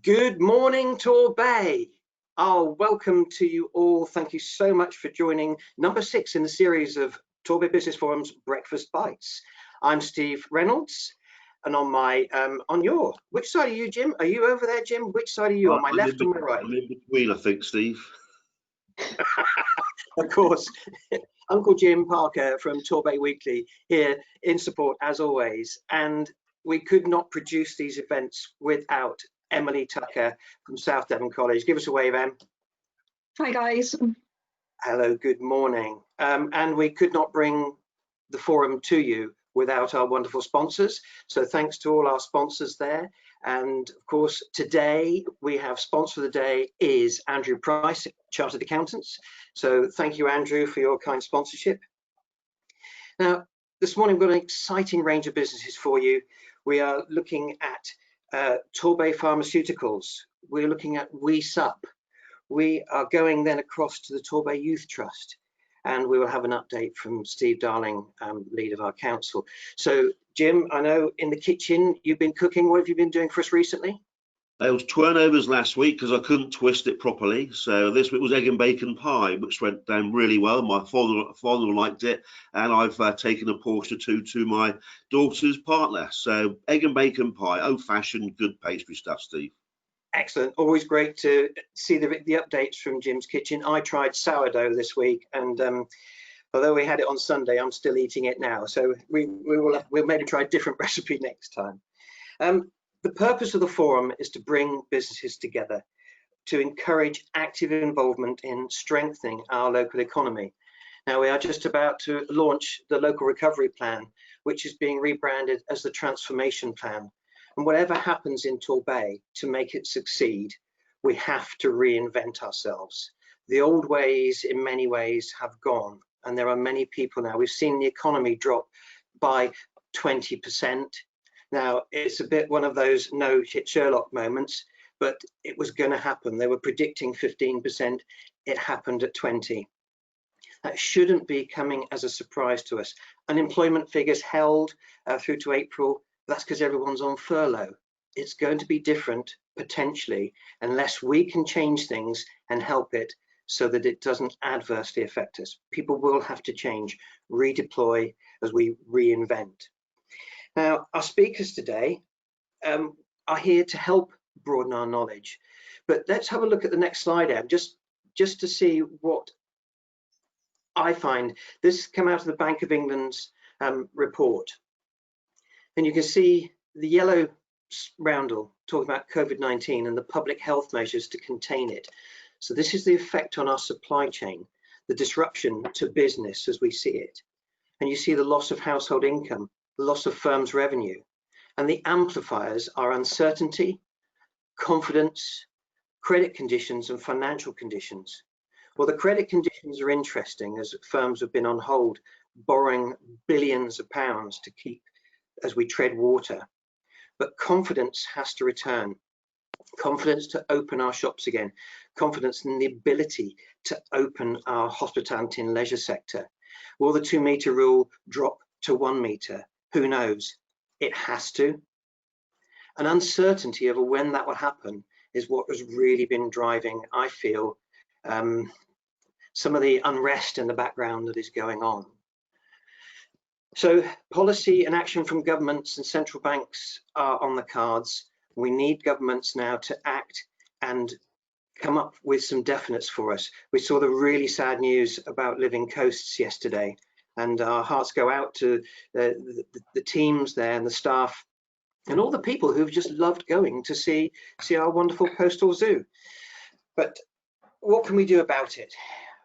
Good morning, Torbay. Oh, welcome to you all. Thank you so much for joining number 6 in the series of Torbay Business Forum's Breakfast Bites. I'm Steve Reynolds, and which side are you, Jim? Are you over there, Jim? Which side are you? On my left or my right? I'm in between, I think, Steve. Of course, Uncle Jim Parker from Torbay Weekly here in support as always. And we could not produce these events without Emily Tucker from South Devon College. Give us a wave, Em. Hi, guys. Hello, good morning. And we could not bring the forum to you without our wonderful sponsors. So thanks to all our sponsors there. And of course, today we have sponsor of the day is Andrew Price, Chartered Accountants. So thank you, Andrew, for your kind sponsorship. Now, this morning we've got an exciting range of businesses for you. We are looking at Torbay Pharmaceuticals. We're looking at WeSup. We are going then across to the Torbay Youth Trust, and we will have an update from Steve Darling, lead of our council. So, Jim, I know in the kitchen you've been cooking. What have you been doing for us recently? There was turnovers last week because I couldn't twist it properly. So this week was egg and bacon pie, which went down really well. My father liked it, and I've taken a portion or two to my daughter's partner. So egg and bacon pie, old-fashioned, good pastry stuff, Steve. Excellent. Always great to see the updates from Jim's kitchen. I tried sourdough this week, and although we had it on Sunday, I'm still eating it now. So we'll maybe try a different recipe next time. The purpose of the forum is to bring businesses together, to encourage active involvement in strengthening our local economy. Now, we are just about to launch the local recovery plan, which is being rebranded as the transformation plan. And whatever happens in Torbay, to make it succeed, we have to reinvent ourselves. The old ways, in many ways, have gone, and there are many people now. We've seen the economy drop by 20%. Now, it's a bit one of those no shit Sherlock moments, but it was going to happen. They were predicting 15%. It happened at 20. That shouldn't be coming as a surprise to us. Unemployment figures held through to April. That's because everyone's on furlough. It's going to be different, potentially, unless we can change things and help it so that it doesn't adversely affect us. People will have to change, redeploy as we reinvent. Now, our speakers today are here to help broaden our knowledge. But let's have a look at the next slide, Em, just to see what I find. This came out of the Bank of England's report. And you can see the yellow roundel talking about COVID-19 and the public health measures to contain it. So this is the effect on our supply chain, the disruption to business as we see it. And you see the loss of household income, the loss of firms' revenue. And the amplifiers are uncertainty, confidence, credit conditions, and financial conditions. Well, the credit conditions are interesting as firms have been on hold, borrowing billions of pounds to keep as we tread water. But confidence has to return. Confidence to open our shops again. Confidence in the ability to open our hospitality and leisure sector. Will the 2-meter rule drop to 1 meter? Who knows? It has to. An uncertainty over when that will happen is what has really been driving, I feel, some of the unrest in the background that is going on. So policy and action from governments and central banks are on the cards. We need governments now to act and come up with some definites for us. We saw the really sad news about Living Coasts yesterday, and our hearts go out to the teams there and the staff and all the people who've just loved going to see our wonderful coastal zoo. But what can we do about it?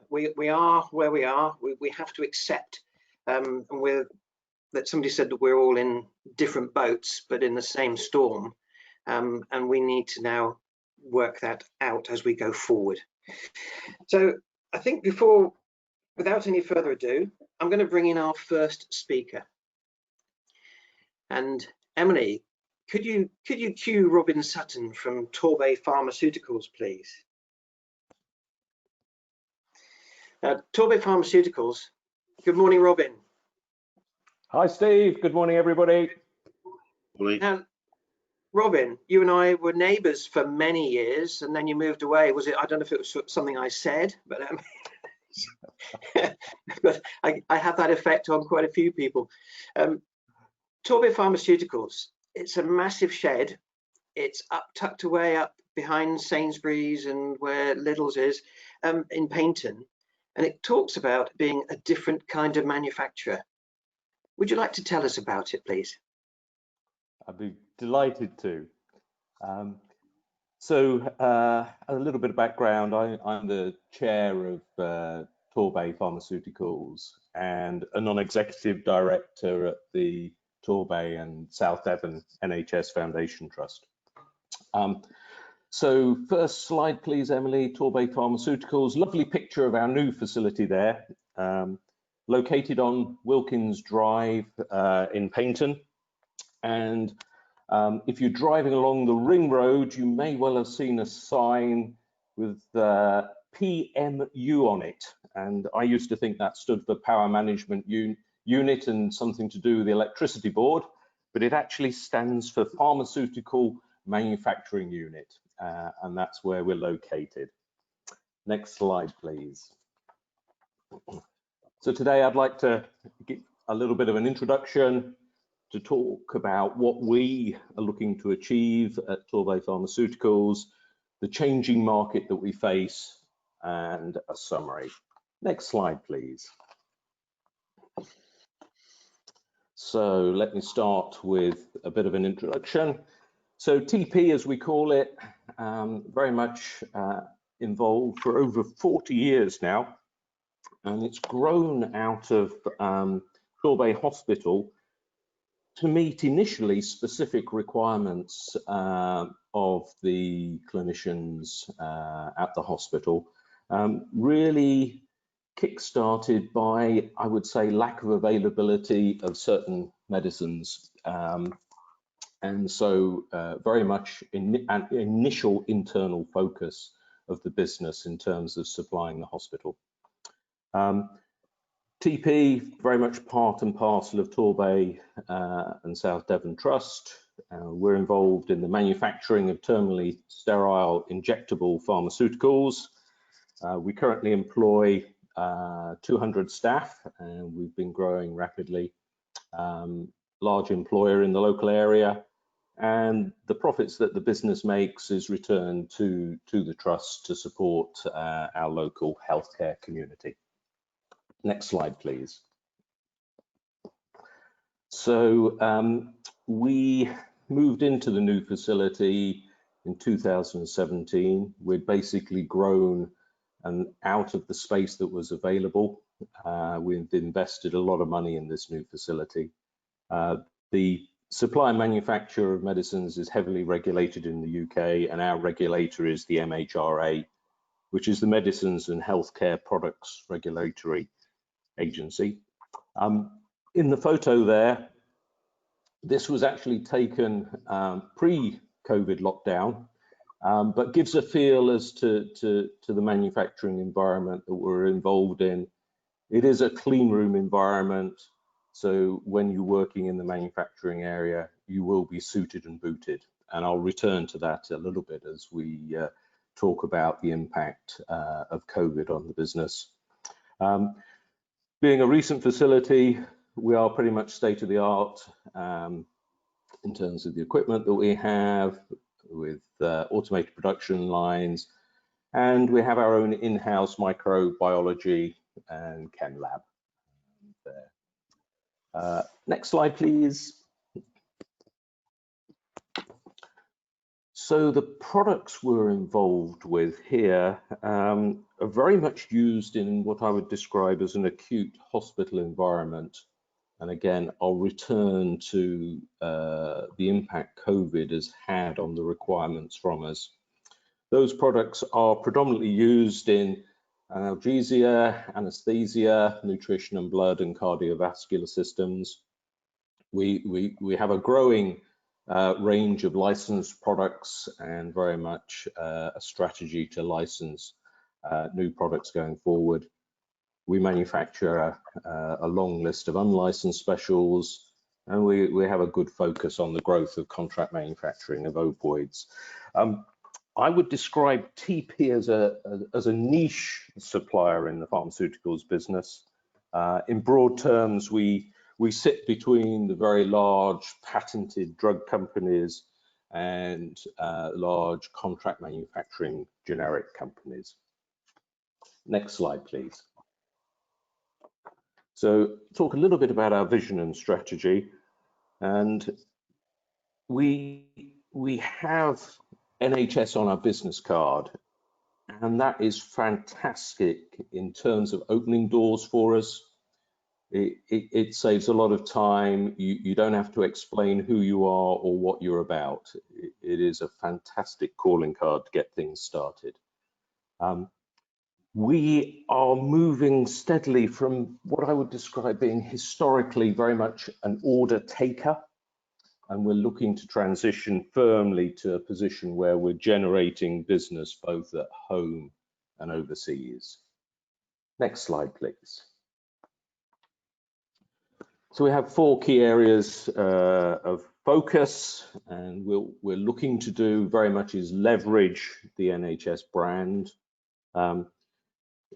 We are where we are. We have to accept that somebody said that we're all in different boats, but in the same storm. And we need to now work that out as we go forward. So I think without any further ado, I'm going to bring in our first speaker. And Emily, could you cue Robin Sutton from Torbay Pharmaceuticals, please? Torbay Pharmaceuticals. Good morning, Robin. Hi, Steve. Good morning, everybody. Morning. Robin, you and I were neighbours for many years, and then you moved away. Was it? I don't know if it was something I said, but but I have that effect on quite a few people. Torbay Pharmaceuticals. It's a massive shed. It's tucked away up behind Sainsbury's and where Lidl's is, in Paynton, and it talks about being a different kind of manufacturer. Would you like to tell us about it, please? I'd be delighted to. A little bit of background. I'm the chair of Torbay Pharmaceuticals and a non-executive director at the Torbay and South Devon NHS Foundation Trust. So first slide, please, Emily. Torbay Pharmaceuticals, lovely picture of our new facility there, located on Wilkins Drive in Paynton. And if you're driving along the ring road, you may well have seen a sign with PMU on it. And I used to think that stood for Power Management Unit and something to do with the electricity board, but it actually stands for Pharmaceutical Manufacturing Unit, and that's where we're located. Next slide, please. So today I'd like to give a little bit of an introduction to talk about what we are looking to achieve at Torbay Pharmaceuticals, the changing market that we face, and a summary. Next slide, please. So let me start with a bit of an introduction. So TP, as we call it, very much involved for over 40 years now, and it's grown out of Torbay Hospital to meet initially specific requirements of the clinicians at the hospital, really kick-started by, I would say, lack of availability of certain medicines. And so very much an initial internal focus of the business in terms of supplying the hospital. TP, very much part and parcel of Torbay and South Devon Trust. We're involved in the manufacturing of terminally sterile injectable pharmaceuticals. We currently employ 200 staff, and we've been growing rapidly. Large employer in the local area, and the profits that the business makes is returned to the trust to support our local healthcare community. Next slide, please. So we moved into the new facility in 2017. We'd basically grown and out of the space that was available. We've invested a lot of money in this new facility. The supply and manufacture of medicines is heavily regulated in the UK, and our regulator is the MHRA, which is the Medicines and Healthcare Products Regulatory Agency. In the photo there, this was actually taken pre-COVID lockdown, but gives a feel as to the manufacturing environment that we're involved in. It is a clean room environment, so when you're working in the manufacturing area, you will be suited and booted. And I'll return to that a little bit as we talk about the impact of COVID on the business. Being a recent facility, we are pretty much state of the art in terms of the equipment that we have, with automated production lines, and we have our own in-house microbiology and chem lab there. Next slide, please. So the products we're involved with here are very much used in what I would describe as an acute hospital environment. And again, I'll return to the impact COVID has had on the requirements from us. Those products are predominantly used in analgesia, anesthesia, nutrition and blood, and cardiovascular systems. We have a growing range of licensed products, and very much a strategy to license new products going forward. We manufacture a long list of unlicensed specials, and we have a good focus on the growth of contract manufacturing of opioids. I would describe TP as a niche supplier in the pharmaceuticals business. In broad terms, we sit between the very large patented drug companies and large contract manufacturing generic companies. Next slide, please. So talk a little bit about our vision and strategy. And we have NHS on our business card, and that is fantastic in terms of opening doors for us. It saves a lot of time. You don't have to explain who you are or what you're about. It is a fantastic calling card to get things started. We are moving steadily from what I would describe being historically very much an order taker, and we're looking to transition firmly to a position where we're generating business both at home and overseas. Next slide, please. So we have 4 key areas of focus, and we're looking to do very much is leverage the NHS brand,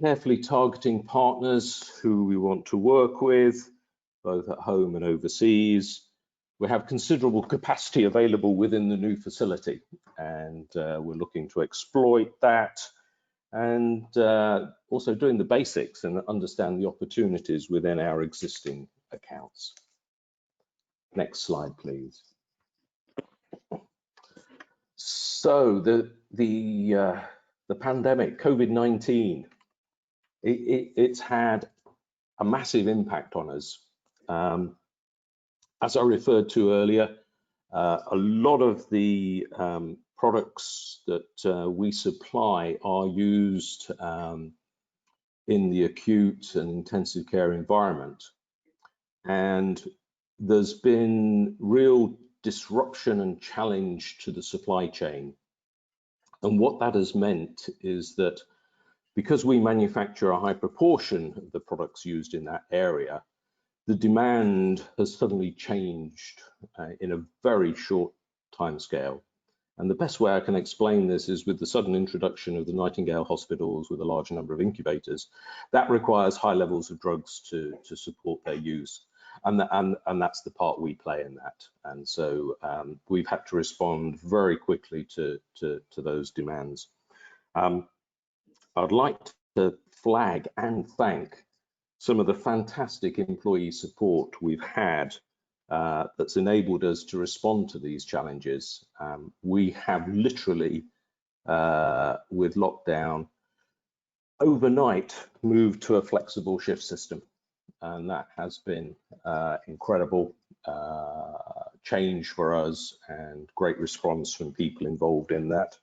carefully targeting partners who we want to work with, both at home and overseas. We have considerable capacity available within the new facility, and we're looking to exploit that, and also doing the basics and understand the opportunities within our existing accounts. Next slide, please. So the pandemic, COVID-19, it's had a massive impact on us. As I referred to earlier, a lot of the products that we supply are used in the acute and intensive care environment. And there's been real disruption and challenge to the supply chain. And what that has meant is that because we manufacture a high proportion of the products used in that area, the demand has suddenly changed in a very short timescale. And the best way I can explain this is with the sudden introduction of the Nightingale hospitals with a large number of incubators. That requires high levels of drugs to support their use. And that's the part we play in that. And so we've had to respond very quickly to those demands. I'd like to flag and thank some of the fantastic employee support we've had that's enabled us to respond to these challenges. We have literally, with lockdown, overnight moved to a flexible shift system. And that has been incredible change for us and great response from people involved in that.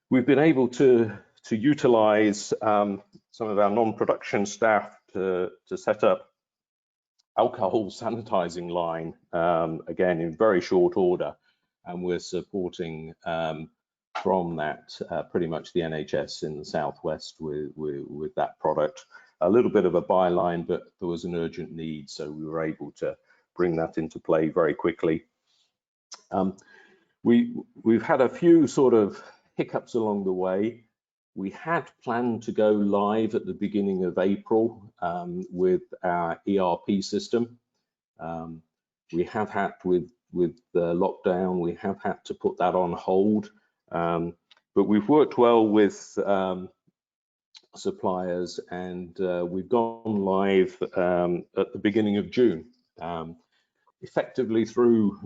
We've been able to utilize some of our non-production staff to set up alcohol sanitizing line, again, in very short order. And we're supporting from that pretty much the NHS in the Southwest with that product. A little bit of a byline, but there was an urgent need, so we were able to bring that into play very quickly. We've had a few sort of hiccups along the way. We had planned to go live at the beginning of April with our ERP system. We have had, with the lockdown, we have had to put that on hold, but we've worked well with suppliers, and we've gone live at the beginning of June, effectively through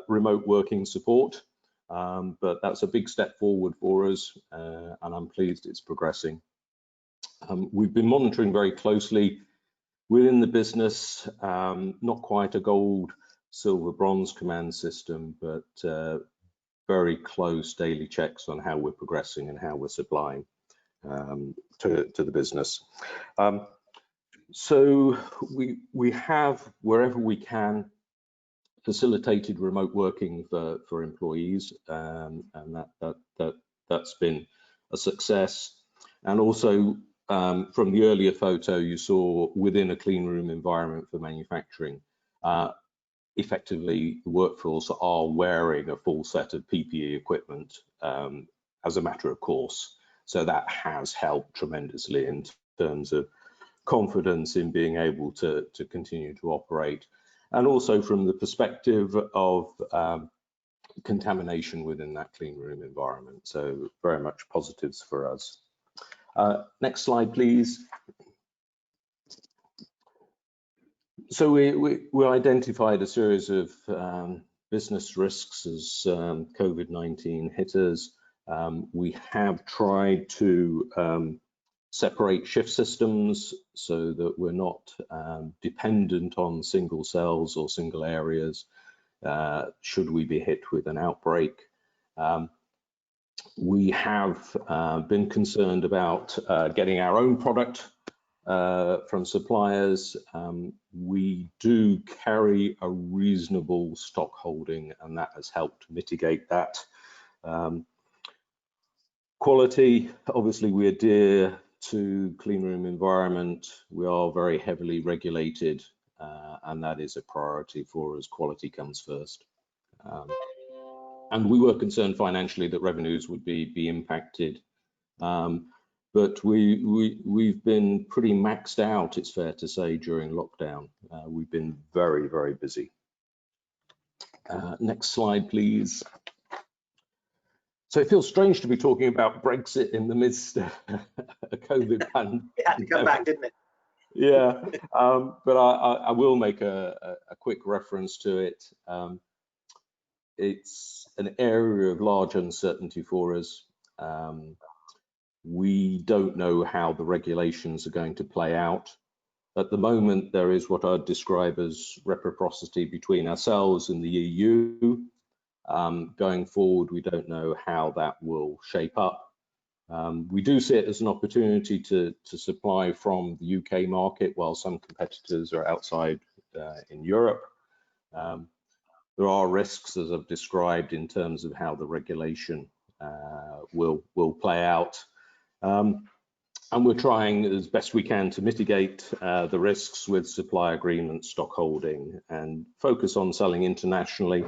remote working support. But that's a big step forward for us, and I'm pleased it's progressing. We've been monitoring very closely within the business, not quite a gold, silver, bronze command system, but very close daily checks on how we're progressing and how we're supplying to the business. So we have, wherever we can, facilitated remote working for employees, and that's been a success. And also from the earlier photo you saw within a clean room environment for manufacturing, effectively the workforce are wearing a full set of PPE equipment as a matter of course. So that has helped tremendously in terms of confidence in being able to continue to operate, and also from the perspective of contamination within that clean room environment. So very much positives for us. Next slide, please. So we identified a series of business risks as COVID-19 hit us. We have tried to separate shift systems so that we're not dependent on single cells or single areas should we be hit with an outbreak. We have been concerned about getting our own product from suppliers. We do carry a reasonable stock holding, and that has helped mitigate that. Quality, obviously we adhere to clean room environment. We are very heavily regulated, and that is a priority for us. Quality comes first. And we were concerned financially that revenues would be impacted. But we've been pretty maxed out, it's fair to say, during lockdown. We've been very, very busy. Next slide, please. So it feels strange to be talking about Brexit in the midst of a COVID pandemic. It had to come back, didn't it? Yeah, but I will make a quick reference to it. It's an area of large uncertainty for us. We don't know how the regulations are going to play out. At the moment, there is what I'd describe as reciprocity between ourselves and the EU. Going forward, we don't know how that will shape up. We do see it as an opportunity to supply from the UK market while some competitors are outside in Europe. There are risks, as I've described, in terms of how the regulation will play out. And we're trying as best we can to mitigate the risks with supply agreements, stock holding, and focus on selling internationally,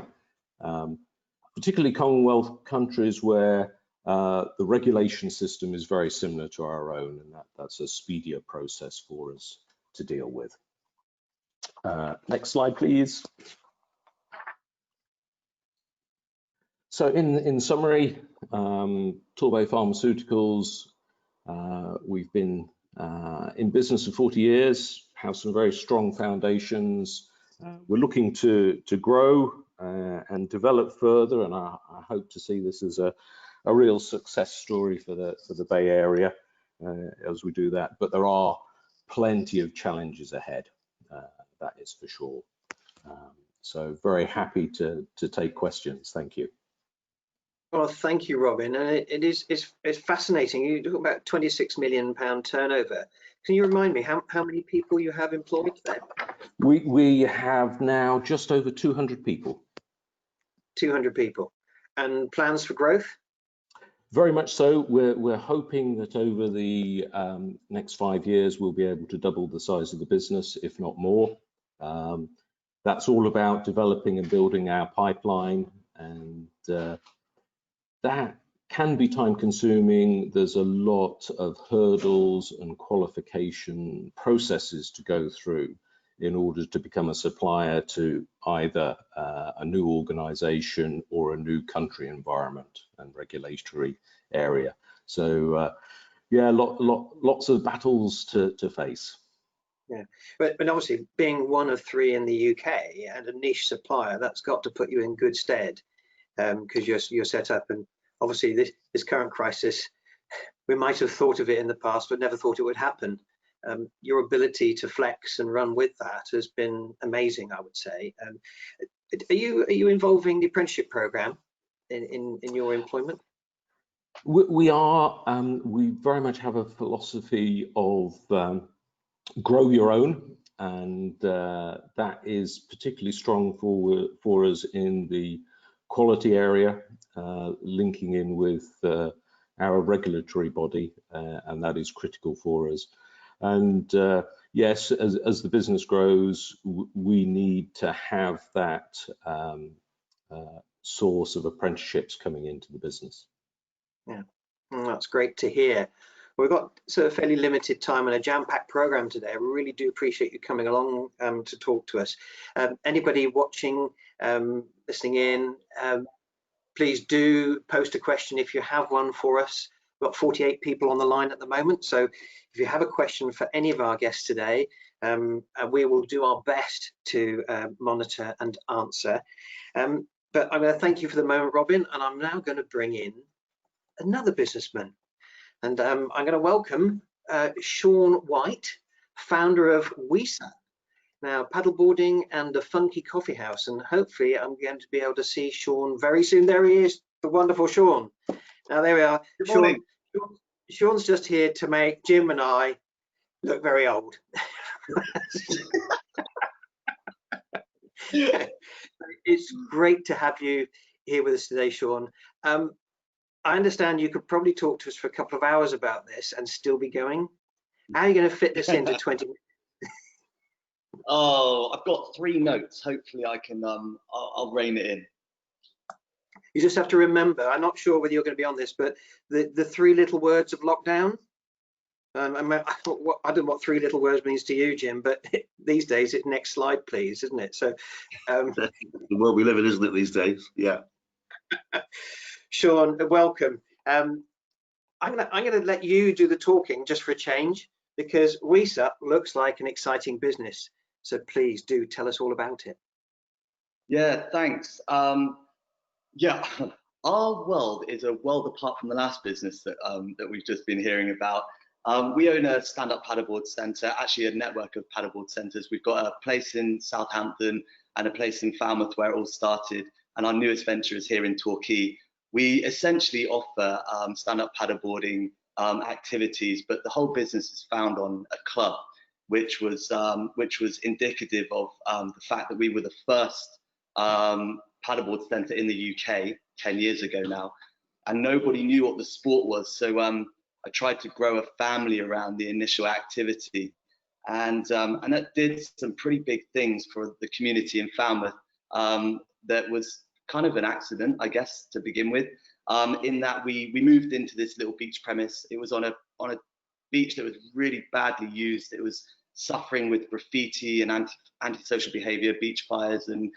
particularly Commonwealth countries where the regulation system is very similar to our own, and that's a speedier process for us to deal with. Next slide, please. So in summary, Torbay Pharmaceuticals, we've been in business for 40 years, have some very strong foundations. We're looking to grow and develop further, and I hope to see this as a real success story for the Bay Area as we do that. But there are plenty of challenges ahead, that is for sure. So very happy to take questions. Thank you. Well, thank you, Robin. And it's fascinating. You talk about £26 million turnover. Can you remind me how many people you have employed there? We have now just over 200 people. 200 people. And plans for growth? Very much so. We're hoping that over the next 5 years we'll be able to double the size of the business, if not more. That's all about developing and building our pipeline, and that can be time consuming. There's a lot of hurdles and qualification processes to go through in order to become a supplier to either a new organization or a new country environment and regulatory area. So yeah, lots of battles to face. Yeah, but obviously being one of 3 in the UK and a niche supplier, that's got to put you in good stead, because you're set up. And obviously this current crisis, we might have thought of it in the past, but never thought it would happen. Your ability to flex and run with that has been amazing, I would say. Are you involving the apprenticeship program in your employment? We are. We very much have a philosophy of grow your own, and that is particularly strong for us in the quality area, linking in with our regulatory body, and that is critical for us. And yes, as the business grows, we need to have that source of apprenticeships coming into the business. Yeah, that's great to hear. We've got sort of fairly limited time and a jam-packed program today. I really do appreciate you coming along to talk to us. Anybody watching, listening in, please do post a question if you have one for us. We've got 48 people on the line at the moment, so if you have a question for any of our guests today, we will do our best to monitor and answer. But I'm going to thank you for the moment, Robin, and I'm now going to bring in another businessman. And I'm going to welcome Sean White, founder of WESA. Now, paddleboarding and a funky coffee house, and hopefully I'm going to be able to see Sean very soon. There he is, the wonderful Sean. Now, there we are. Good morning. Sean's just here to make Jim and I look very old. It's great to have you here with us today, Sean. I understand you could probably talk to us for a couple of hours about this and still be going. How are you going to fit this into 20 minutes? Oh, I've got 3 notes. Hopefully I can, I'll rein it in. You just have to remember, I'm not sure whether you're going to be on this, but the 3 little words of lockdown. I don't know what 3 little words means to you, Jim, but these days it's next slide, please, isn't it? So the world we live in, isn't it, these days? Yeah. Sean, welcome. I'm gonna let you do the talking just for a change, because WESA looks like an exciting business. So please do tell us all about it. Yeah, thanks. Yeah, our world is a world apart from the last business that that we've just been hearing about. We own a stand-up paddleboard centre, actually a network of paddleboard centres. We've got a place in Southampton and a place in Falmouth where it all started, and our newest venture is here in Torquay. We essentially offer stand-up paddleboarding activities, but the whole business is found on a club, which was indicative of the fact that we were the first paddleboard centre in the UK 10 years ago now, and nobody knew what the sport was. So I tried to grow a family around the initial activity, and that did some pretty big things for the community in Falmouth. That was kind of an accident, I guess, to begin with, in that we moved into this little beach premise. It was on a beach that was really badly used. It was suffering with graffiti and antisocial behaviour, beach fires, and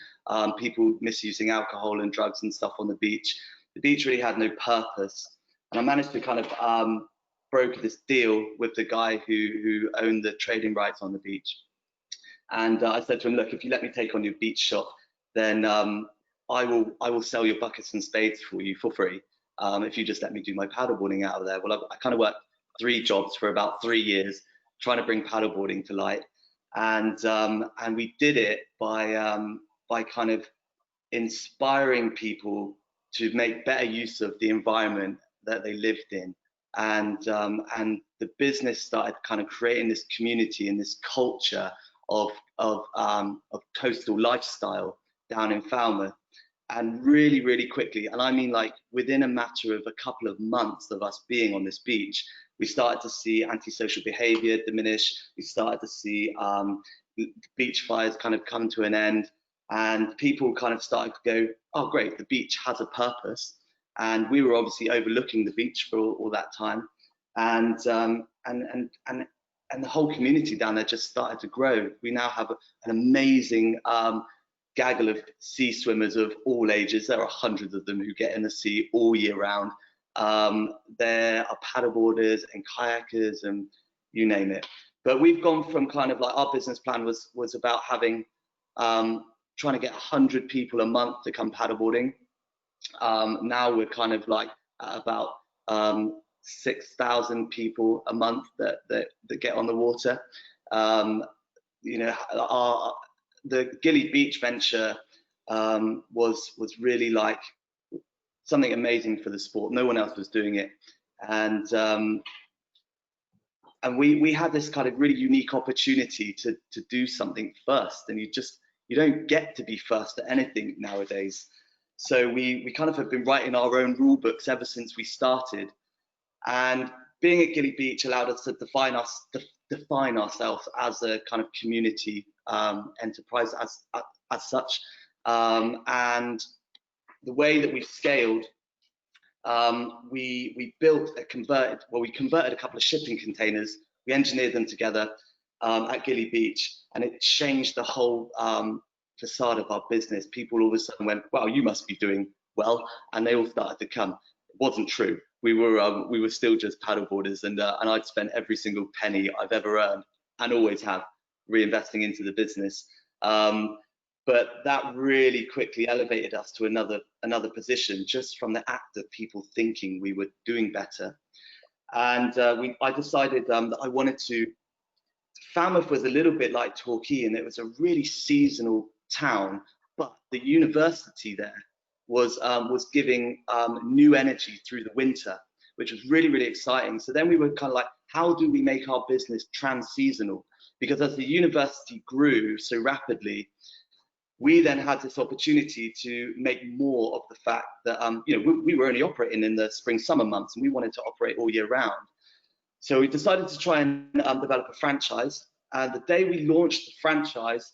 people misusing alcohol and drugs and stuff on the beach. The beach really had no purpose, and I managed to kind of broker this deal with the guy who owned the trading rights on the beach. And I said to him, look, if you let me take on your beach shop, then I will sell your buckets and spades for you for free, if you just let me do my paddleboarding out of there. Well, I kind of worked 3 jobs for about 3 years trying to bring paddleboarding to light, and we did it by kind of inspiring people to make better use of the environment that they lived in, and the business started kind of creating this community and this culture of coastal lifestyle down in Falmouth. And really, really quickly, and I mean like within a matter of a couple of months of us being on this beach, we started to see antisocial behaviour diminish. We started to see beach fires kind of come to an end, and people kind of started to go, oh great, the beach has a purpose. And we were obviously overlooking the beach for all that time, and the whole community down there just started to grow. We now have an amazing gaggle of sea swimmers of all ages. There are hundreds of them who get in the sea all year round. There are paddleboarders and kayakers and you name it. But we've gone from kind of like, our business plan was about having trying to get 100 people a month to come paddleboarding. Now we're kind of like at about 6,000 people a month that get on the water. You know, the Gilly Beach venture was really like something amazing for the sport. No one else was doing it, and we had this kind of really unique opportunity to do something first, and you don't get to be first at anything nowadays. So we kind of have been writing our own rule books ever since we started, And being at Gilly Beach allowed us to define ourselves as a kind of community enterprise as such. And the way that we've scaled, we converted a couple of shipping containers. We engineered them together at Gilly Beach, and it changed the whole facade of our business. People all of a sudden went, "Wow, you must be doing well," and they all started to come. It wasn't true. We were still just paddleboarders, and I'd spent every single penny I've ever earned, and always have, reinvesting into the business. But that really quickly elevated us to another position, just from the act of people thinking we were doing better. And I decided that I wanted to. Falmouth was a little bit like Torquay, and it was a really seasonal town, but the university there was giving new energy through the winter, which was really, really exciting. So then we were kind of like, how do we make our business trans-seasonal? Because as the university grew so rapidly, we then had this opportunity to make more of the fact that we were only operating in the spring summer months, and we wanted to operate all year round. So we decided to try and develop a franchise. And the day we launched the franchise,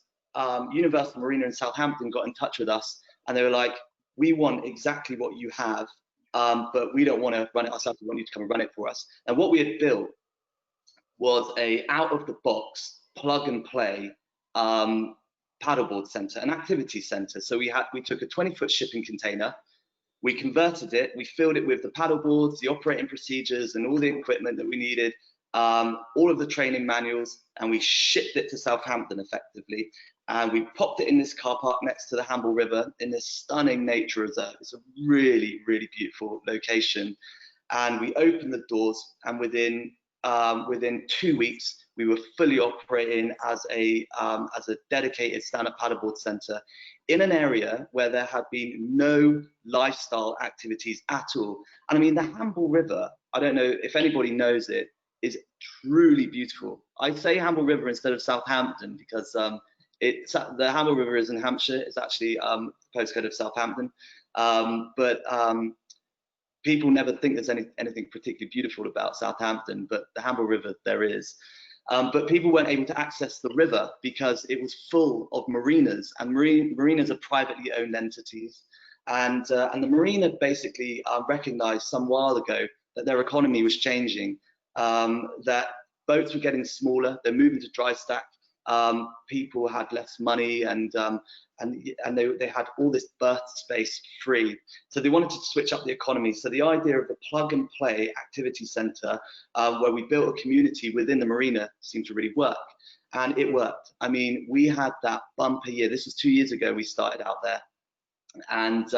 Universal Marina in Southampton got in touch with us, and they were like, "We want exactly what you have, but we don't want to run it ourselves. We want you to come and run it for us." And what we had built was a out-of-the-box, plug-and-play paddleboard center, an activity center. So we took a 20-foot shipping container, we converted it, we filled it with the paddle boards, the operating procedures, and all the equipment that we needed, all of the training manuals, and we shipped it to Southampton effectively. And we popped it in this car park next to the Hamble River in this stunning nature reserve. It's a really, really beautiful location. And we opened the doors, and within 2 weeks, we were fully operating as a dedicated stand-up paddleboard center in an area where there had been no lifestyle activities at all. And I mean, the Hamble River, I don't know if anybody knows it, is truly beautiful. I say Hamble River instead of Southampton because the Hamble River is in Hampshire. It's actually the postcode of Southampton. But people never think there's anything particularly beautiful about Southampton, but the Hamble River there is. But people weren't able to access the river because it was full of marinas, and marinas are privately owned entities. And the marina basically recognized some while ago that their economy was changing, that boats were getting smaller, they're moving to dry stack, people had less money, and they had all this berth space free. So they wanted to switch up the economy. So the idea of the plug and play activity center, where we built a community within the marina, seemed to really work. And it worked. I mean, we had that bumper year. This was 2 years ago we started out there. And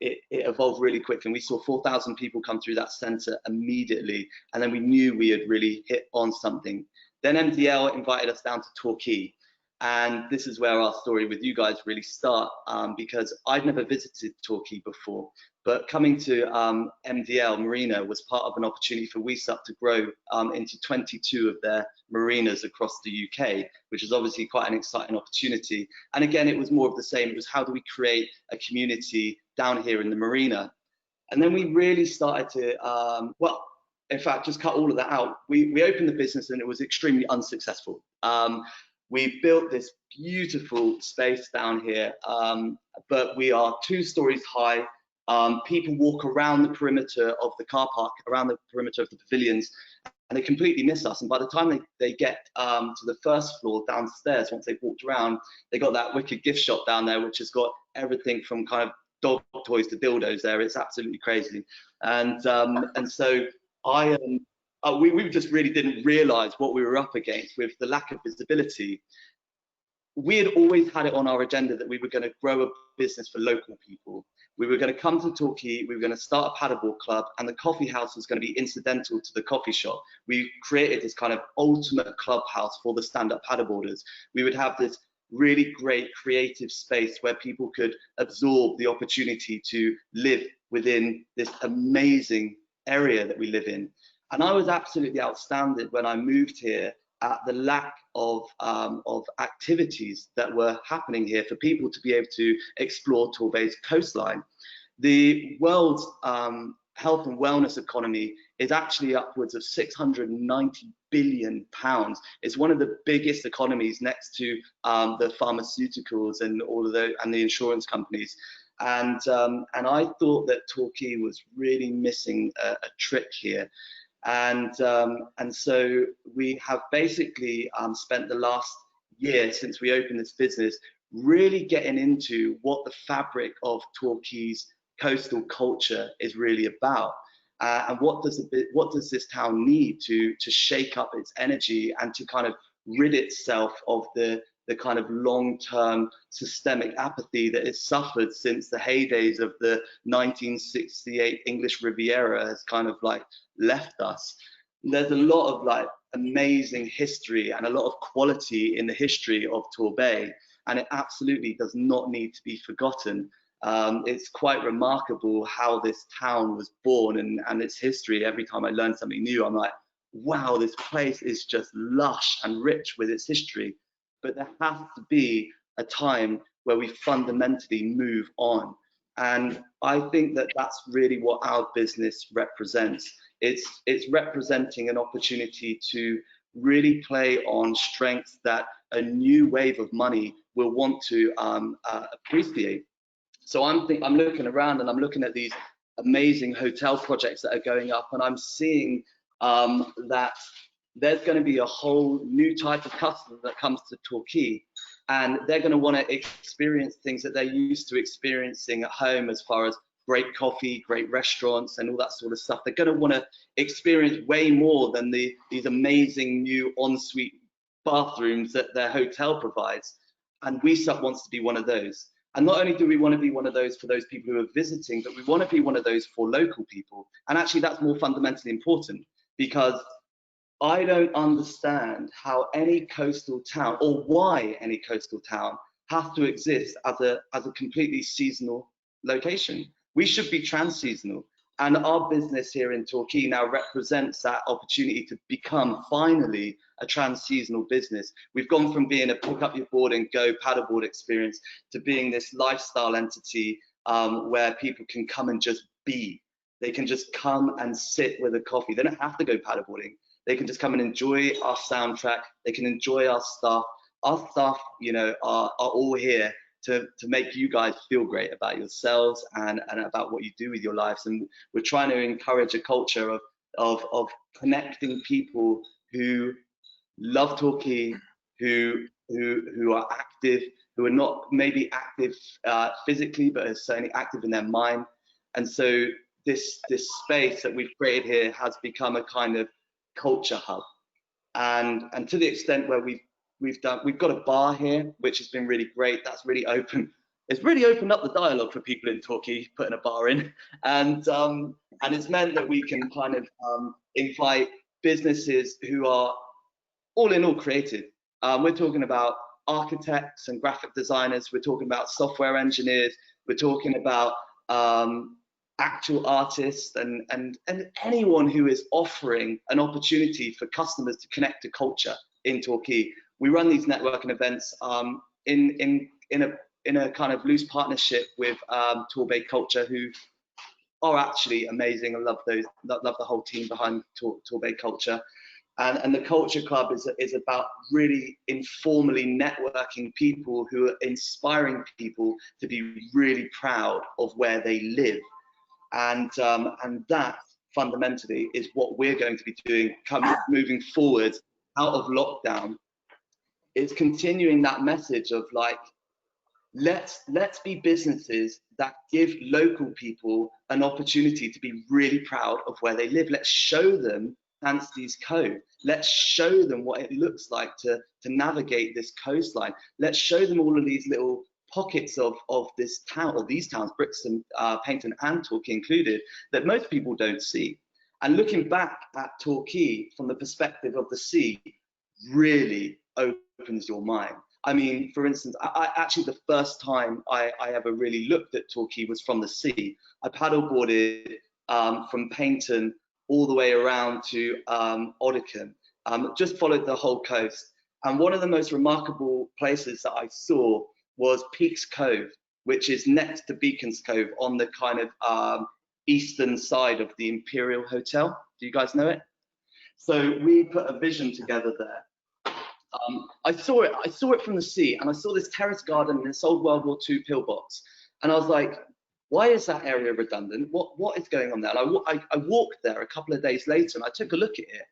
it evolved really quickly. And we saw 4,000 people come through that center immediately. And then we knew we had really hit on something. Then MDL invited us down to Torquay. And this is where our story with you guys really start, because I'd never visited Torquay before. But coming to MDL Marina was part of an opportunity for WeSup to grow into 22 of their marinas across the UK, which is obviously quite an exciting opportunity. And again, it was more of the same. It was, how do we create a community down here in the marina? And then we really started to, well, in fact, just cut all of that out. We opened the business and it was extremely unsuccessful. We built this beautiful space down here, but we are 2 stories high. People walk around the perimeter of the car park, around the perimeter of the pavilions, and they completely miss us. And by the time they get to the first floor downstairs, once they've walked around, they got that wicked gift shop down there, which has got everything from kind of dog toys to dildos there. It's absolutely crazy. And so we just really didn't realize what we were up against with the lack of visibility. We had always had it on our agenda that we were going to grow a business for local people. We were going to come to Torquay, we were going to start a paddleboard club, and the coffee house was going to be incidental to the coffee shop. We created this kind of ultimate clubhouse for the stand-up paddleboarders. We would have this really great creative space where people could absorb the opportunity to live within this amazing area that we live in. And I was absolutely outstanding when I moved here at the lack of activities that were happening here for people to be able to explore Torbay's coastline. The world health and wellness economy is actually upwards of £690 billion. It's one of the biggest economies next to the pharmaceuticals and all of the insurance companies. And I thought that Torquay was really missing a trick here. And so we have basically spent the last year since we opened this business really getting into what the fabric of Torquay's coastal culture is really about, and what does this town need to shake up its energy and to kind of rid itself of the kind of long-term systemic apathy that it's suffered since the heydays of the 1968 English Riviera has kind of like left us. There's a lot of like amazing history and a lot of quality in the history of Torbay, and it absolutely does not need to be forgotten. It's quite remarkable how this town was born and its history. Every time I learn something new, I'm like, wow, this place is just lush and rich with its history. But there has to be a time where we fundamentally move on. And I think that that's really what our business represents. It's representing an opportunity to really play on strengths that a new wave of money will want to appreciate. So I'm looking around and I'm looking at these amazing hotel projects that are going up, and I'm seeing that there's going to be a whole new type of customer that comes to Torquay, and they're going to want to experience things that they're used to experiencing at home, as far as great coffee, great restaurants, and all that sort of stuff. They're going to want to experience way more than these amazing new ensuite bathrooms that their hotel provides. And WeSup wants to be one of those. And not only do we want to be one of those for those people who are visiting, but we want to be one of those for local people. And actually, that's more fundamentally important, because I don't understand how any coastal town, or why any coastal town, has to exist as a completely seasonal location. We should be trans-seasonal, and our business here in Torquay now represents that opportunity to become finally a trans-seasonal business. We've gone from being a pick up your board and go paddleboard experience to being this lifestyle entity where people can come and just be. They can just come and sit with a coffee. They don't have to go paddleboarding. They can just come and enjoy our soundtrack. They can enjoy our stuff. Our stuff, you know, are all here to make you guys feel great about yourselves and about what you do with your lives. And we're trying to encourage a culture of connecting people who love Torquay, who are active, who are not maybe active physically, but are certainly active in their mind. And so this space that we've created here has become a kind of culture hub. And to the extent where we've got a bar here, which has been really great. That's really open. It's really opened up the dialogue for people in Torquay, putting a bar in, and it's meant that we can kind of invite businesses who are all in all creative. We're talking about architects and graphic designers. We're talking about software engineers. We're talking about actual artists and anyone who is offering an opportunity for customers to connect to culture in Torquay. We run these networking events in a kind of loose partnership with Torbay Culture, who are actually amazing. I love the whole team behind Torbay Culture. And the Culture Club is about really informally networking people who are inspiring people to be really proud of where they live. And that fundamentally is what we're going to be doing moving forward out of lockdown. It's continuing that message of like, let's be businesses that give local people an opportunity to be really proud of where they live. Let's show them Anstey's Cove. Let's show them what it looks like to navigate this coastline. Let's show them all of these little pockets of this town, or these towns, Brixton, Paignton and Torquay included, that most people don't see. And looking back at Torquay from the perspective of the sea really opens your mind. I mean, for instance, I actually, the first time I ever really looked at Torquay was from the sea. I paddleboarded from Paignton all the way around to Oddicombe, just followed the whole coast. And one of the most remarkable places that I saw was Peaks Cove, which is next to Beacons Cove on the kind of eastern side of the Imperial Hotel. Do you guys know it? So we put a vision together there. I saw it from the sea, and I saw this terrace garden in this old World War II pillbox, and I was like, why is that area redundant? What is going on there? And I walked there a couple of days later, and I took a look at it,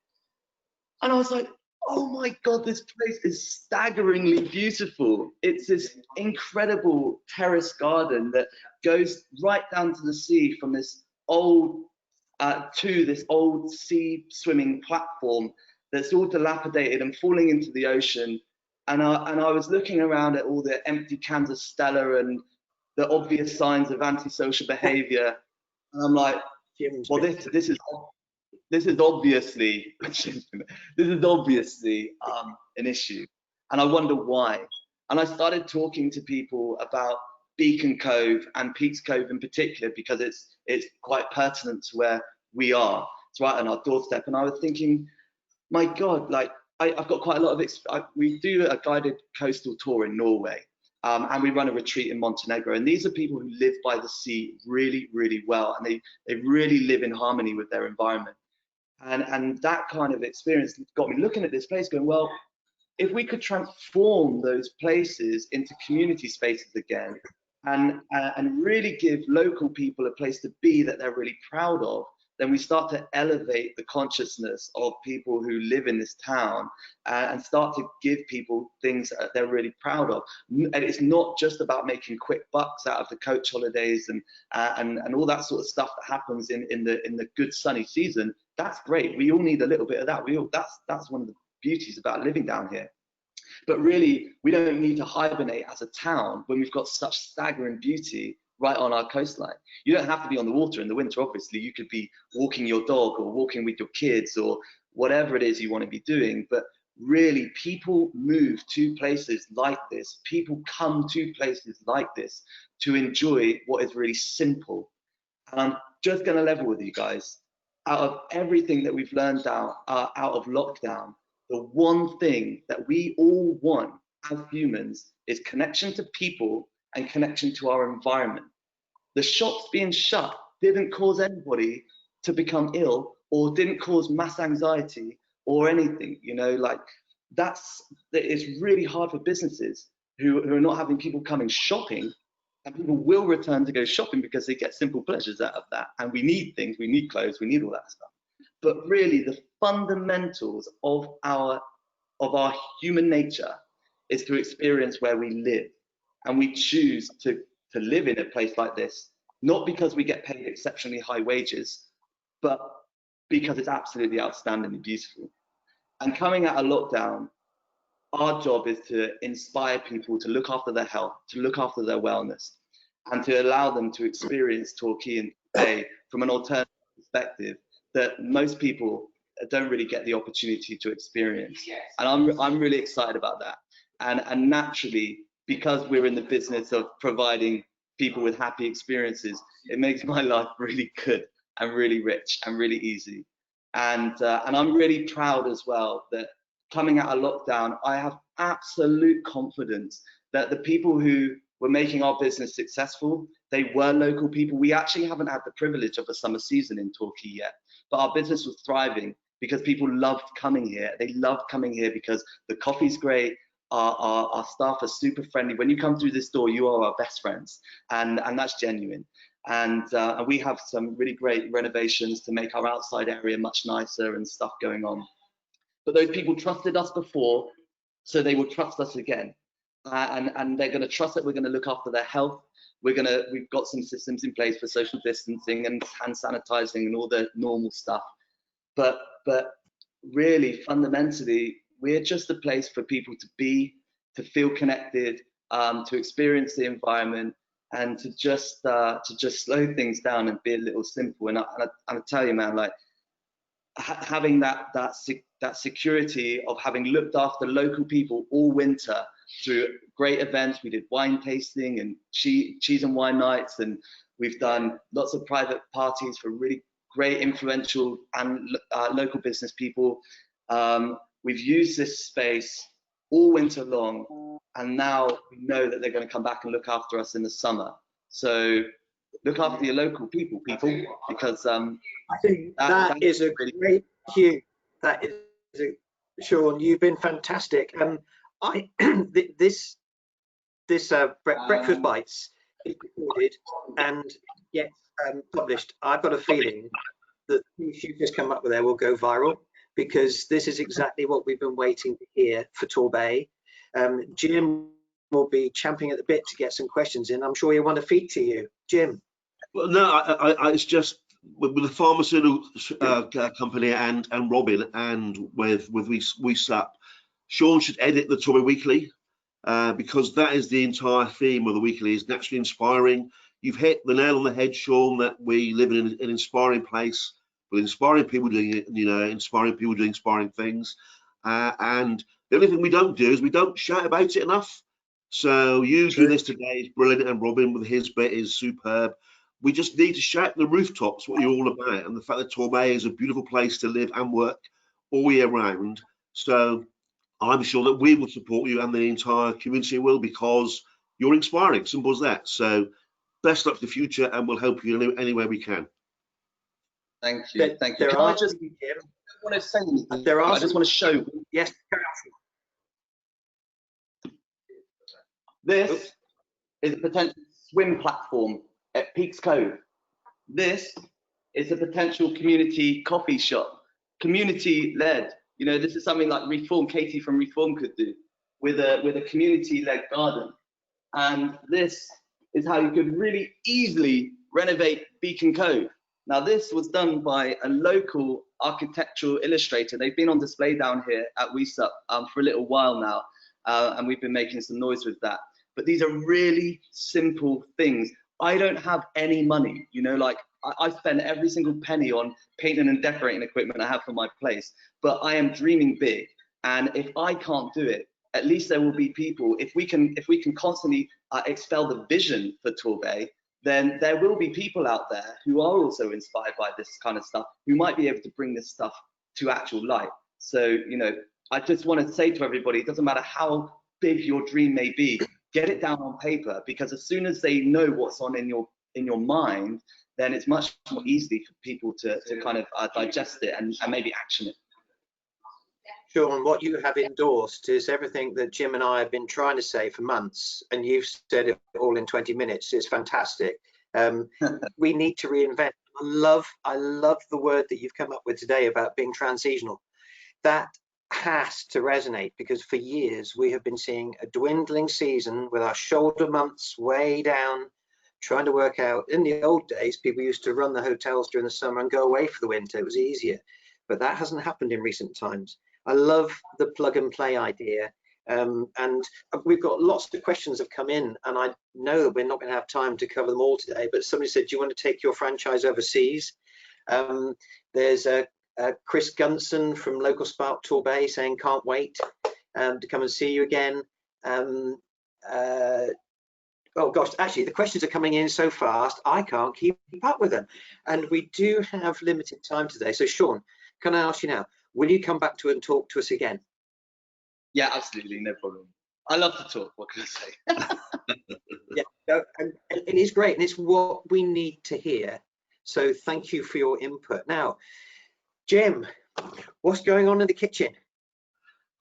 and I was like, oh my God, this place is staggeringly beautiful. It's this incredible terrace garden that goes right down to the sea from this old to this old sea swimming platform that's all dilapidated and falling into the ocean. And I was looking around at all the empty cans of Stella and the obvious signs of antisocial behavior, and I'm like, well, this is obviously an issue, and I wonder why. And I started talking to people about Beacon Cove and Peaks Cove in particular, because it's quite pertinent to where we are. It's right on our doorstep, and I was thinking, my God, like I've got quite a lot of we do a guided coastal tour in Norway, and we run a retreat in Montenegro, and these are people who live by the sea really, really well, and they really live in harmony with their environment. And that kind of experience got me looking at this place going, well, if we could transform those places into community spaces again, and really give local people a place to be that they're really proud of, then we start to elevate the consciousness of people who live in this town, and start to give people things that they're really proud of. And it's not just about making quick bucks out of the coach holidays and all that sort of stuff that happens in the good sunny season. That's great. We all need a little bit of that. That's one of the beauties about living down here. But really, we don't need to hibernate as a town when we've got such staggering beauty right on our coastline. You don't have to be on the water in the winter, obviously. You could be walking your dog or walking with your kids or whatever it is you want to be doing. But really, people move to places like this. People come to places like this to enjoy what is really simple. And I'm just going to level with you guys. Out of everything that we've learned out of lockdown, the one thing that we all want as humans is connection to people and connection to our environment. The shops being shut didn't cause anybody to become ill or didn't cause mass anxiety or anything, you know, like it's really hard for businesses who are not having people coming shopping, and people will return to go shopping because they get simple pleasures out of that. And we need things, we need clothes, we need all that stuff. But really the fundamentals of our human nature is to experience where we live. And we choose to live in a place like this, not because we get paid exceptionally high wages, but because it's absolutely outstandingly beautiful. And coming out of lockdown, our job is to inspire people to look after their health, to look after their wellness, and to allow them to experience Torquay and Torbay from an alternative perspective that most people don't really get the opportunity to experience. And I'm really excited about that. And naturally, because we're in the business of providing people with happy experiences, it makes my life really good and really rich and really easy. And I'm really proud as well that coming out of lockdown, I have absolute confidence that the people who were making our business successful, they were local people. We actually haven't had the privilege of a summer season in Torquay yet, but our business was thriving because people loved coming here. They loved coming here because the coffee's great, our staff are super friendly. When you come through this door, you are our best friends, and that's genuine. And we have some really great renovations to make our outside area much nicer and stuff going on. But those people trusted us before, so they will trust us again. And they're going to trust that we're going to look after their health. We've got some systems in place for social distancing and hand sanitizing and all the normal stuff. But really, fundamentally, we're just a place for people to be, to feel connected, to experience the environment, and to just slow things down and be a little simple. And I tell you, man, like having that security of having looked after local people all winter through great events. We did wine tasting and cheese and wine nights, and we've done lots of private parties for really great influential and local business people. We've used this space all winter long, and now we know that they're going to come back and look after us in the summer. So look after your local people, because I think that is a really great cue. That is Sean, you've been fantastic. I this breakfast bites is recorded and gets published. I've got a feeling that the piece you've just come up with there will go viral, because this is exactly what we've been waiting to hear for Torbay. Jim will be champing at the bit to get some questions in. I'm sure he'll want to feature you, Jim. Well, no, it's just with the pharmaceutical company and Robin and with we Sup, Sean should edit the Torbay Weekly, because that is the entire theme of the weekly, is naturally inspiring. You've hit the nail on the head, Sean, that we live in an inspiring place with inspiring people doing, inspiring people doing inspiring things. And the only thing we don't do is we don't shout about it enough. So you doing this today is brilliant, and Robin with his bit is superb. We just need to shout the rooftops what you're all about, and the fact that Torbay is a beautiful place to live and work all year round. So I'm sure that we will support you, and the entire community will, because you're inspiring. Simple as that. So best luck for the future, and we'll help you any way we can. Thank you. Thank you. I just want to say anything. I just want to show. Yes. This is a potential swim platform at Peaks Cove. This is a potential community coffee shop, community-led. You know, this is something like Reform, Katie from Reform could do with a community-led garden. And this is how you could really easily renovate Beacon Cove. Now, this was done by a local architectural illustrator. They've been on display down here at WeSup for a little while now, and we've been making some noise with that. But these are really simple things. I don't have any money, you know, like I spend every single penny on painting and decorating equipment I have for my place, but I am dreaming big. And if I can't do it, at least there will be people. If we can constantly expel the vision for Torbay, then there will be people out there who are also inspired by this kind of stuff, who might be able to bring this stuff to actual light. So, you know, I just want to say to everybody, it doesn't matter how big your dream may be, get it down on paper, because as soon as they know what's on in your mind, then it's much more easy for people to kind of digest it and maybe action it. Sean, what you have endorsed is everything that Jim and I have been trying to say for months, and you've said it all in 20 minutes. It's fantastic. We need to reinvent. I love the word that you've come up with today about being transitional. That has to resonate, because for years we have been seeing a dwindling season with our shoulder months way down, trying to work out. In the old days, people used to run the hotels during the summer and go away for the winter. It was easier, but that hasn't happened in recent times. I love the plug and play idea, and we've got lots of questions have come in, and I know that we're not going to have time to cover them all today, but somebody said, do you want to take your franchise overseas? There's a Chris Gunson from Local Spark Torbay saying can't wait to come and see you again. Oh gosh, actually the questions are coming in so fast I can't keep up with them, and we do have limited time today. So Sean, can I ask you now, will you come back to and talk to us again? Yeah, absolutely, no problem. I love to talk, what can I say? Yeah, and it is great, and it's what we need to hear. So thank you for your input. Now, Jim, what's going on in the kitchen?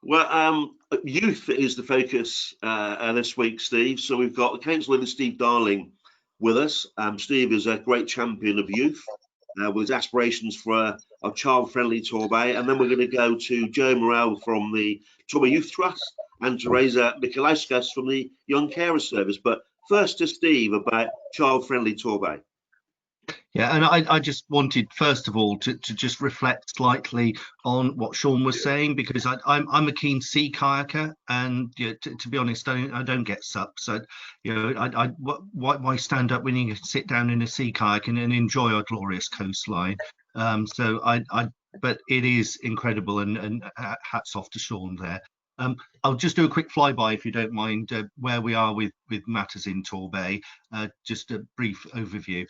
Well, youth is the focus this week, Steve. So we've got the council leader, Steve Darling, with us. Steve is a great champion of youth with his aspirations for a child-friendly Torbay. And then we're going to go to Joe Morel from the Torbay Youth Trust and Teresa Mikalauskas from the Young Carer Service. But first to Steve about child-friendly Torbay. Yeah, and I just wanted, first of all, to just reflect slightly on what Sean was saying, because I'm a keen sea kayaker, and you know, to be honest, I don't get sup. So, you know, why stand up when you can sit down in a sea kayak and enjoy our glorious coastline? But it is incredible, and hats off to Sean there. I'll just do a quick flyby, if you don't mind, where we are with matters in Torbay. Just a brief overview.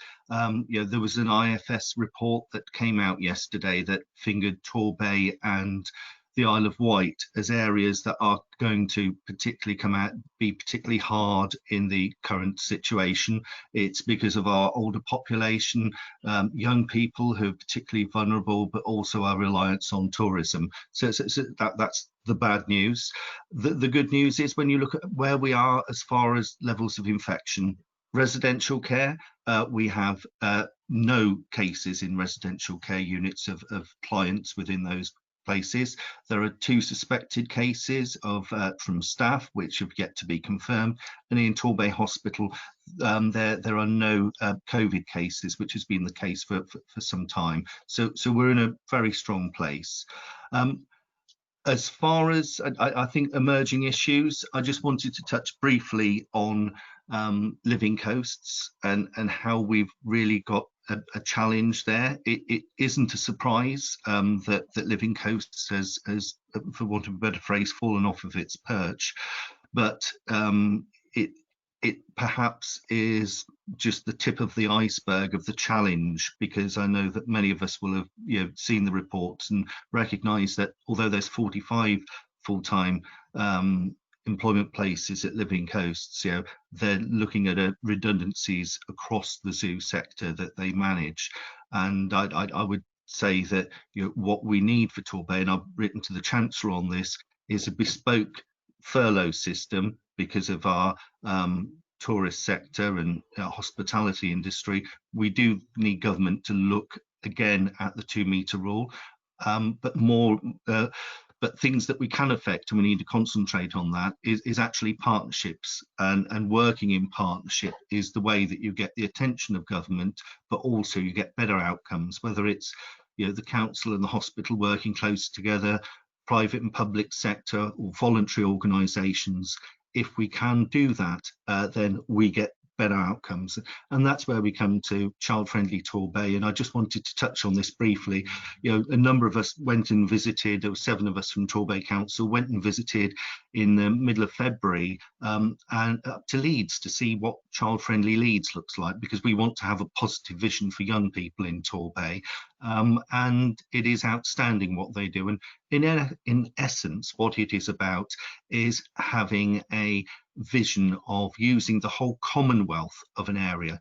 You know, there was an IFS report that came out yesterday that fingered Torbay and the Isle of Wight as areas that are going to be particularly hard in the current situation. It's because of our older population, young people who are particularly vulnerable, but also our reliance on tourism. So that's the bad news. The good news is when you look at where we are as far as levels of infection. Residential care, we have no cases in residential care units of clients within those places. There are 2 suspected cases from staff which have yet to be confirmed, and in Torbay Hospital there are no COVID cases, which has been the case for some time. So we're in a very strong place. As far as I think emerging issues, I just wanted to touch briefly on living coasts and how we've really got a challenge there. It isn't a surprise that living coasts has, for want of a better phrase, fallen off of its perch, but it perhaps is just the tip of the iceberg of the challenge, because I know that many of us will have seen the reports and recognise that although there's 45 full-time employment places at living coasts, they're looking at redundancies across the zoo sector that they manage. And I would say that what we need for Torbay, and I've written to the Chancellor on this, is a bespoke furlough system because of our tourist sector and hospitality industry. We do need government to look again at the 2-metre rule, but things that we can affect, and we need to concentrate on that, is actually partnerships, and working in partnership is the way that you get the attention of government, but also you get better outcomes, whether it's the council and the hospital working close together, private and public sector, or voluntary organisations. If we can do that, then we get better outcomes, and that's where we come to child-friendly Torbay. And I just wanted to touch on this briefly. A number of us went and visited, there were 7 of us from Torbay Council, went and visited in the middle of February and up to Leeds to see what child-friendly Leeds looks like, because we want to have a positive vision for young people in Torbay, and it is outstanding what they do. And in essence, what it is about is having a vision of using the whole commonwealth of an area,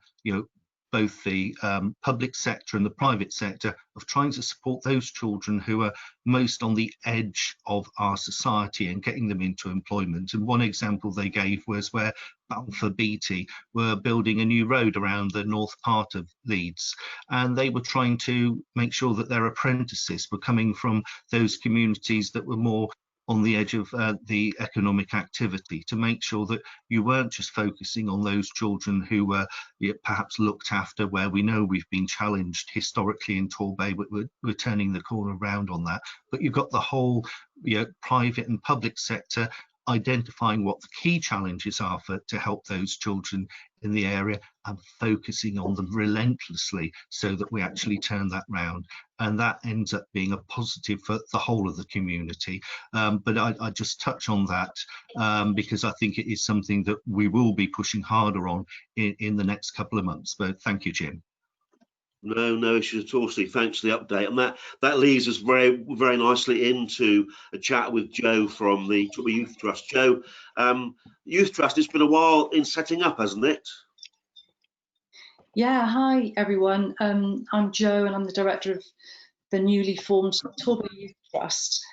both the public sector and the private sector, of trying to support those children who are most on the edge of our society and getting them into employment. And one example they gave was where Balfour Beatty were building a new road around the north part of Leeds, and they were trying to make sure that their apprentices were coming from those communities that were more on the edge of the economic activity, to make sure that you weren't just focusing on those children who were perhaps looked after, where we know we've been challenged historically in Torbay, but we're turning the corner around on that. But you've got the whole private and public sector identifying what the key challenges are to help those children in the area, and focusing on them relentlessly so that we actually turn that round, and that ends up being a positive for the whole of the community. But I just touch on that because I think it is something that we will be pushing harder on in the next couple of months. But thank you, Jim. No issues at all, Steve. Thanks for the update. And that leads us very, very nicely into a chat with Joe from the Torbay Youth Trust. Joe, Youth Trust, it's been a while in setting up, hasn't it? Yeah, hi everyone. I'm Joe and I'm the director of the newly formed Torbay Youth Trust.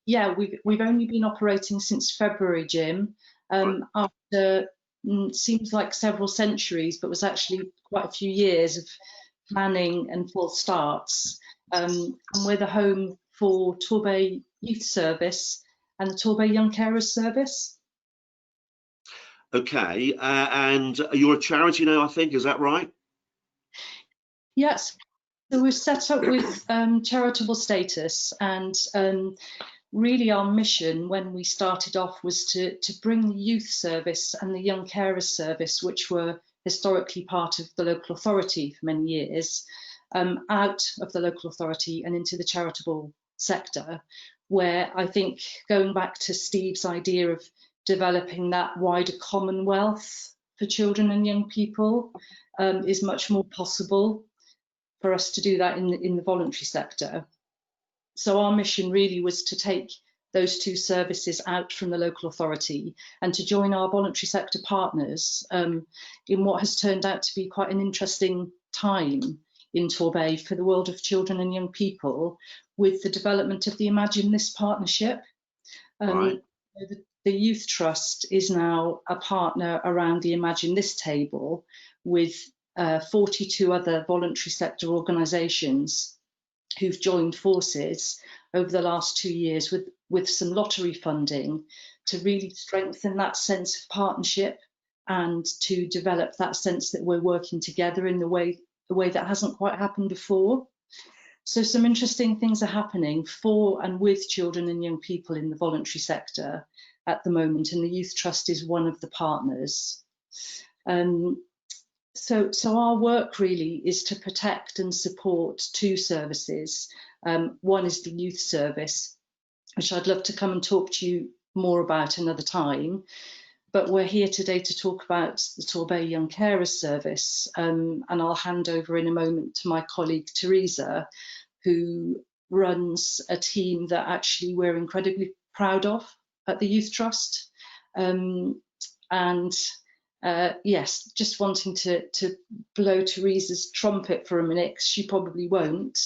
Yeah, we've only been operating since February, Jim, after seems like several centuries, but was actually quite a few years of planning and false starts. And we're the home for Torbay Youth Service and the Torbay Young Carers Service. Okay, and you're a charity now, I think, is that right? Yes, so we're set up with charitable status, and really our mission when we started off was to bring the youth service and the young carers service, which were historically part of the local authority for many years, out of the local authority and into the charitable sector, where I think, going back to Steve's idea of developing that wider commonwealth for children and young people, is much more possible for us to do that in the voluntary sector. So our mission really was to take those two services out from the local authority and to join our voluntary sector partners in what has turned out to be quite an interesting time in Torbay for the world of children and young people, with the development of the Imagine This partnership. Right. The Youth Trust is now a partner around the Imagine This table with 42 other voluntary sector organisations who've joined forces over the last 2 years with some lottery funding to really strengthen that sense of partnership and to develop that sense that we're working together in the way that hasn't quite happened before. So some interesting things are happening for and with children and young people in the voluntary sector at the moment, and the Youth Trust is one of the partners. So our work really is to protect and support two services. One is the youth service, which I'd love to come and talk to you more about another time. But we're here today to talk about the Torbay Young Carers Service, and I'll hand over in a moment to my colleague Teresa, who runs a team that actually we're incredibly proud of at the Youth Trust. Yes, just wanting to blow Teresa's trumpet for a minute, 'cause she probably won't.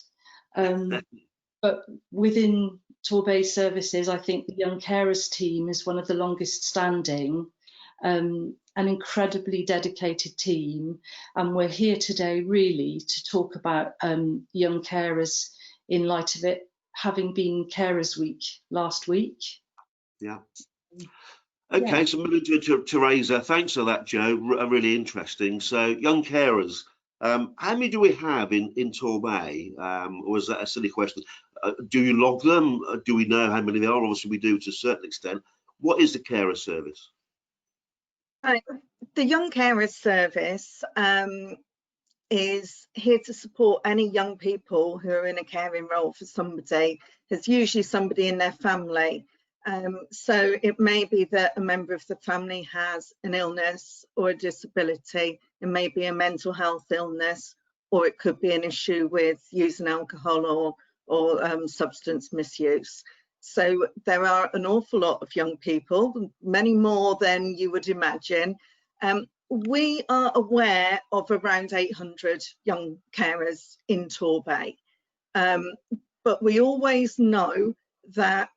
But within Torbay Services, I think the Young Carers team is one of the longest standing, an incredibly dedicated team. And we're here today really to talk about young carers in light of it having been Carers Week last week. Yeah. Okay, so moving to Teresa. Thanks for that, Joe. Really interesting. So, young carers, how many do we have in Torbay? Or is that a silly question? Do you log them? Do we know how many there are? Obviously, we do to a certain extent. What is the carer service? The Young Carers Service is here to support any young people who are in a caring role for somebody. There's usually somebody in their family. So it may be that a member of the family has an illness or a disability. It may be a mental health illness, or it could be an issue with using alcohol or substance misuse. So there are an awful lot of young people, many more than you would imagine. We are aware of around 800 young carers in Torbay, but we always know that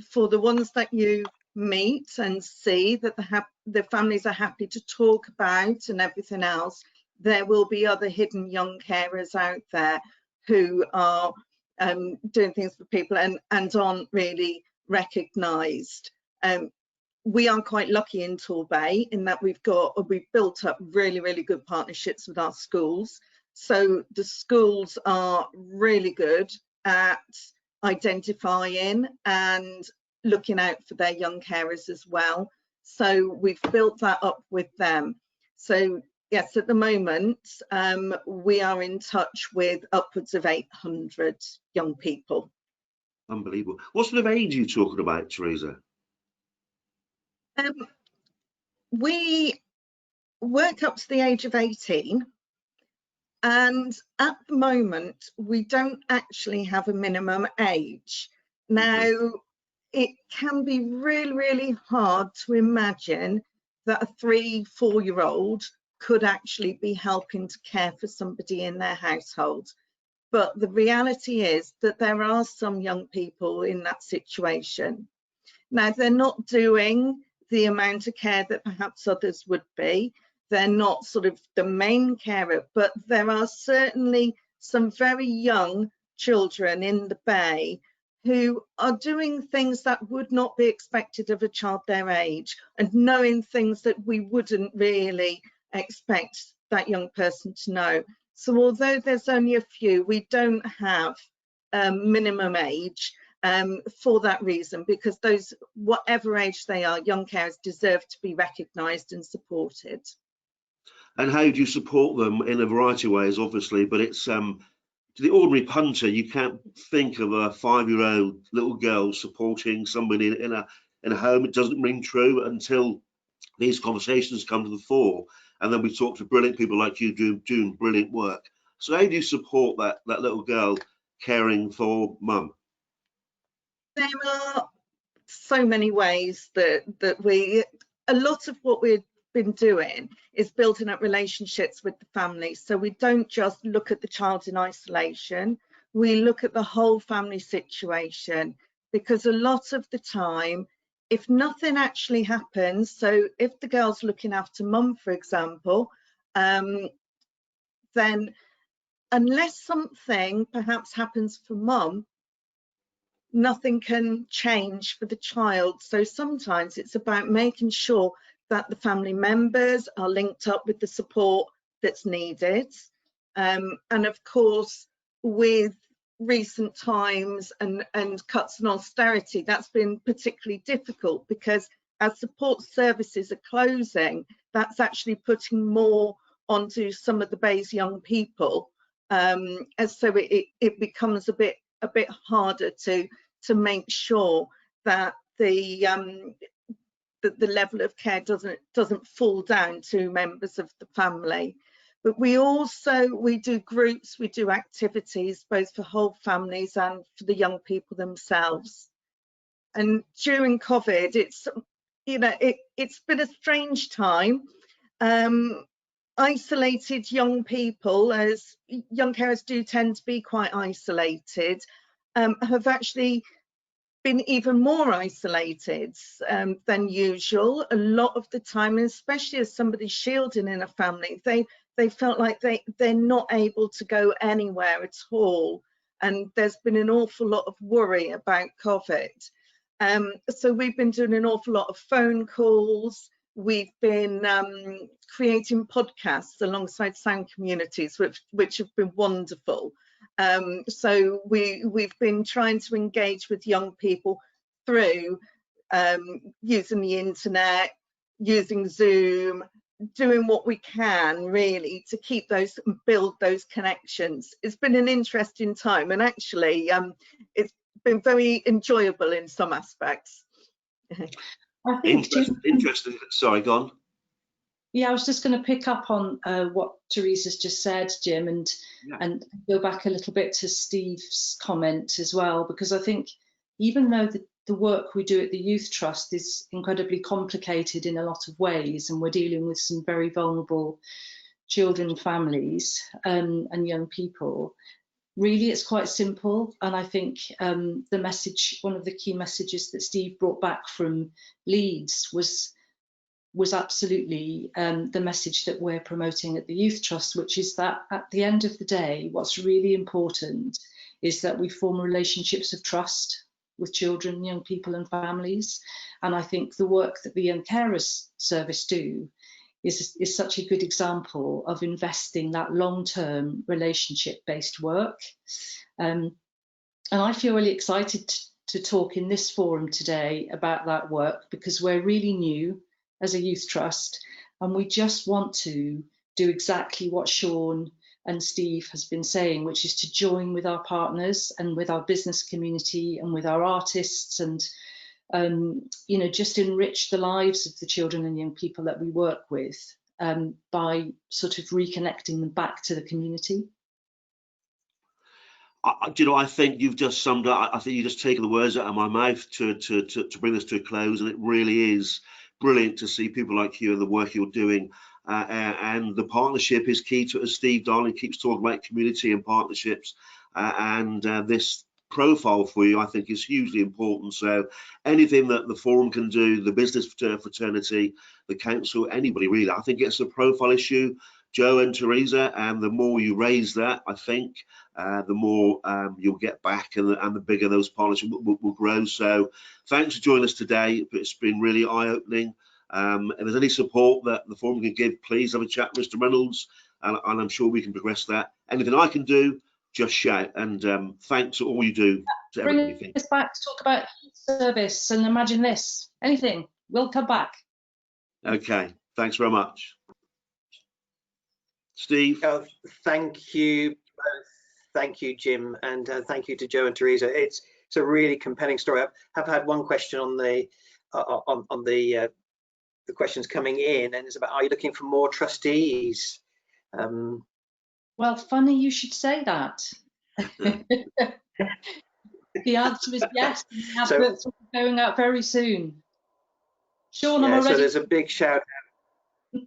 for the ones that you meet and see that the families are happy to talk about and everything else, there will be other hidden young carers out there who are doing things for people and aren't really recognised. We are quite lucky in Torbay in that we've built up really, really good partnerships with our schools. So the schools are really good at identifying and looking out for their young carers as well. So we've built that up with them. So yes, at the moment, we are in touch with upwards of 800 young people. Unbelievable. What sort of age are you talking about, Teresa? We work up to the age of 18. And at the moment, we don't actually have a minimum age. Now, it can be really, really hard to imagine that a 3-4-year-old could actually be helping to care for somebody in their household. But the reality is that there are some young people in that situation. Now, they're not doing the amount of care that perhaps others would be. They're not sort of the main carer, but there are certainly some very young children in the Bay who are doing things that would not be expected of a child their age and knowing things that we wouldn't really expect that young person to know. So although there's only a few, we don't have minimum age for that reason, because those, whatever age they are, young carers deserve to be recognised and supported. And how do you support them? In a variety of ways, obviously, but it's to the ordinary punter, you can't think of a 5-year-old little girl supporting somebody in a home. It doesn't ring true until these conversations come to the fore, and then we talk to brilliant people like you doing brilliant work. So how do you support that little girl caring for mum? There are so many ways that a lot of what we've been doing is building up relationships with the family. So we don't just look at the child in isolation, we look at the whole family situation, because a lot of the time, if nothing actually happens, so if the girl's looking after mum, for example, then unless something perhaps happens for mum, nothing can change for the child. So sometimes it's about making sure that the family members are linked up with the support that's needed. And of course, with recent times and cuts and austerity, that's been particularly difficult, because as support services are closing, that's actually putting more onto some of the Bay's young people. And so it becomes a bit harder to make sure that the level of care doesn't fall down to members of the family. But we do groups, we do activities both for whole families and for the young people themselves. And during COVID, it's been a strange time. Isolated young people, as young carers do tend to be quite isolated, have actually been even more isolated than usual a lot of the time, and especially as somebody shielding in a family, they felt like they're not able to go anywhere at all, and there's been an awful lot of worry about COVID. So we've been doing an awful lot of phone calls. We've been creating podcasts alongside sound communities, which have been wonderful. So we've been trying to engage with young people through using the internet, using Zoom, doing what we can really to keep those and build those connections. It's been an interesting time, and actually it's been very enjoyable in some aspects. I think interesting. Sorry, go on. Yeah, I was just going to pick up on what Teresa's just said, Jim, and go back a little bit to Steve's comment as well, because I think even though the work we do at the Youth Trust is incredibly complicated in a lot of ways, and we're dealing with some very vulnerable children, families, and young people, really it's quite simple. And I think the message, one of the key messages that Steve brought back from Leeds was absolutely the message that we're promoting at the Youth Trust, which is that at the end of the day, what's really important is that we form relationships of trust with children, young people and families. And I think the work that the Young Carers Service do is such a good example of investing that long-term relationship-based work. And I feel really excited to talk in this forum today about that work, because we're really new as a youth trust, and we just want to do exactly what Sean and Steve has been saying, which is to join with our partners and with our business community and with our artists, and just enrich the lives of the children and young people that we work with by sort of reconnecting them back to the community. I think you've just summed up. I think you've just taken the words out of my mouth to bring this to a close, and it really is brilliant to see people like you and the work you're doing. And the partnership is key to it, as Steve Darling keeps talking about community and partnerships. And this profile for you, I think, is hugely important. So anything that the forum can do, the business fraternity, the council, anybody really, I think it's a profile issue, Joe and Teresa, and the more you raise that, I think, the more you'll get back, and the bigger those partnerships will grow. So thanks for joining us today. It's been really eye-opening. If there's any support that the forum can give, please have a chat with Mr. Reynolds, and I'm sure we can progress that. Anything I can do, just shout. And thanks for all you do to everybody. Bring us back to talk about service, and imagine this. Anything, we'll come back. Okay, thanks very much. Steve? Thank you. Thank you, Jim, and thank you to Joe and Teresa. It's a really compelling story. I've had one question on the questions coming in, and it's about, are you looking for more trustees? Well, funny you should say that. The answer is yes. And the So- adverts will be going out very soon. Sean, I'm Yeah, already. so there's a big shout out.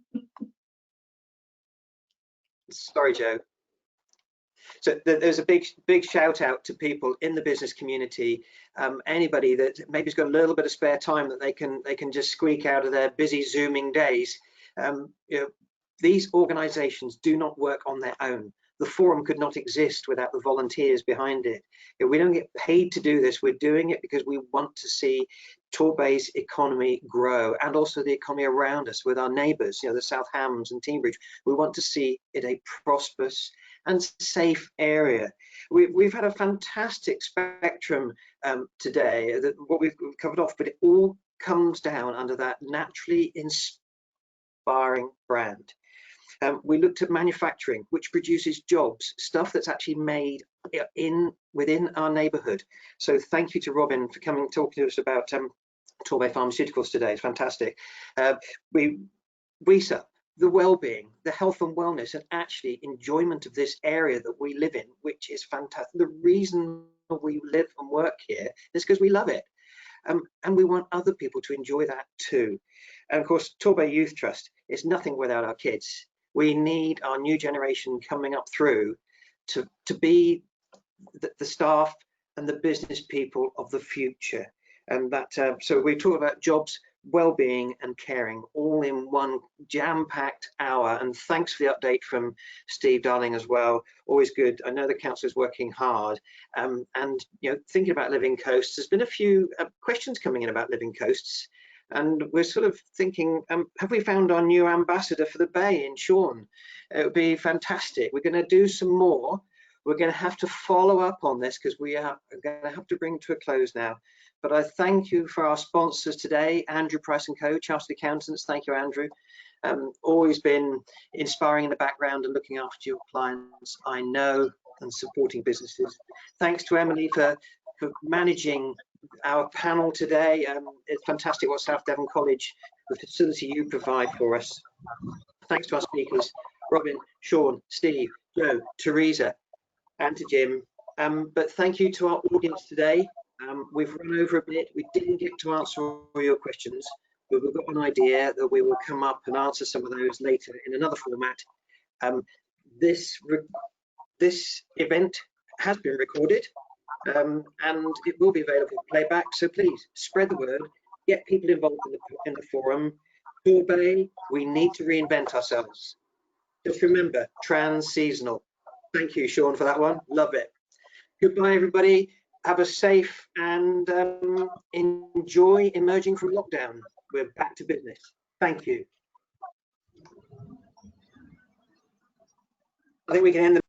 Sorry, Joe. So there's a big shout out to people in the business community. Anybody that maybe's got a little bit of spare time that they can just squeak out of their busy Zooming days. You know, these organisations do not work on their own. The forum could not exist without the volunteers behind it. You know, we don't get paid to do this. We're doing it because we want to see Torbay's economy grow, and also the economy around us with our neighbours, you know, the South Hams and Teambridge. We want to see it a prosperous and safe area. We've had a fantastic spectrum today, what we've covered off, but it all comes down under that naturally inspiring brand. We looked at manufacturing, which produces jobs, stuff that's actually made within our neighbourhood. So thank you to Robin for coming and talking to us about Torbay Pharmaceuticals today. It's fantastic. WESA, the well-being, the health and wellness, and actually enjoyment of this area that we live in, which is fantastic. The reason we live and work here is because we love it. And we want other people to enjoy that too. And of course, Torbay Youth Trust is nothing without our kids. We need our new generation coming up through to be the staff and the business people of the future. And that, so we talk about jobs, well-being and caring all in one jam-packed hour. And thanks for the update from Steve Darling as well. Always good. I know the council is working hard, and you know, thinking about living coasts. There's been a few questions coming in about living coasts, and we're sort of thinking, have we found our new ambassador for the Bay in Sean? It would be fantastic. We're going to do some more. We're going to have to follow up on this because we are going to have to bring to a close now. But I thank you for our sponsors today, Andrew Price & Co, Chartered Accountants. Thank you, Andrew. Always been inspiring in the background and looking after your clients, I know, and supporting businesses. Thanks to Emily for managing our panel today. It's fantastic what South Devon College, the facility you provide for us. Thanks to our speakers, Robin, Sean, Steve, Joe, Teresa, and to Jim. But thank you to our audience today. We've run over a bit. We didn't get to answer all your questions, but we've got an idea that we will come up and answer some of those later in another format. This event has been recorded, and it will be available for playback. So please spread the word, get people involved in the forum. Torbay, we need to reinvent ourselves. Just remember, trans-seasonal. Thank you, Sean, for that one. Love it. Goodbye, everybody. Have a safe and enjoy emerging from lockdown. We're back to business. Thank you. I think we can end the